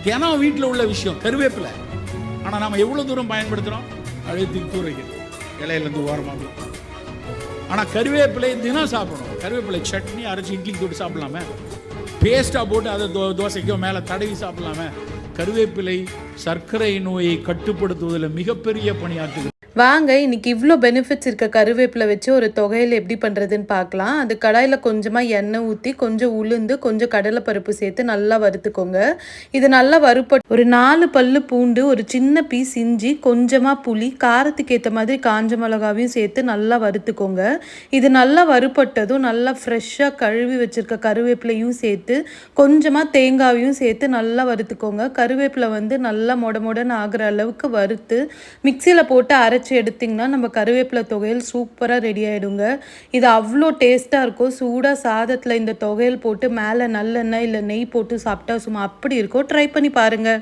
தினம் வீட்டில் உள்ள விஷயம் கருவேப்பிலை. ஆனால் நம்ம எவ்வளோ தூரம் பயன்படுத்துகிறோம்? அழுத்துக்கு தூர வைக்கிறது, இலையிலேருந்து ஓரமாக. ஆனால் கருவேப்பிலை தினம் சாப்பிடணும். கருவேப்பிலை சட்னி அரைச்சி இட்லிக்கு தொட்டு சாப்பிடலாமே, பேஸ்ட்டாக போட்டு அதை தோசைக்கோ மேலே தடவி சாப்பிடலாமே. கருவேப்பிலை சர்க்கரை நோயை கட்டுப்படுத்துவதில் மிகப்பெரிய பணியாற்றுகிறது. வாங்க இன்னைக்கு இவ்வளோ பெனிஃபிட்ஸ் இருக்க கருவேப்பிலை வச்சு ஒரு தொகையில் எப்படி பண்ணுறதுன்னு பார்க்கலாம். அது கடாயில் கொஞ்சமாக எண்ணெய் ஊற்றி கொஞ்சம் உளுந்து கொஞ்சம் கடலைப்பருப்பு சேர்த்து நல்லா வறுத்துக்கோங்க. இது நல்லா ஒரு 4 பல்லு பூண்டு, ஒரு சின்ன பீஸ் இஞ்சி, கொஞ்சமாக புளி, காரத்துக்கு ஏற்ற மாதிரி காஞ்ச மிளகாவையும் சேர்த்து நல்லா வறுத்துக்கோங்க. இது நல்லா வறுப்பட்டதும் நல்லா ஃப்ரெஷ்ஷாக கழுவி வச்சுருக்க கருவேப்பிலையும் சேர்த்து கொஞ்சமாக தேங்காயும் சேர்த்து நல்லா வறுத்துக்கோங்க. கருவேப்பிலை நல்லா மொடன்னு ஆகிற அளவுக்கு வறுத்து மிக்சியில் போட்டு அரைச்சி எடுத்திங்கன்னா நம்ம கருவேப்பிலை தொகையல் சூப்பராக ரெடி ஆகிடுங்க. இது அவ்வளோ டேஸ்ட்டாக இருக்கும். சூடாக சாதத்தில் இந்த தொகையல் போட்டு மேலே நல்லெண்ணெய் இல்லை நெய் போட்டு சாப்பிட்டா சும்மா அப்படி இருக்கும். ட்ரை பண்ணி பாருங்கள்.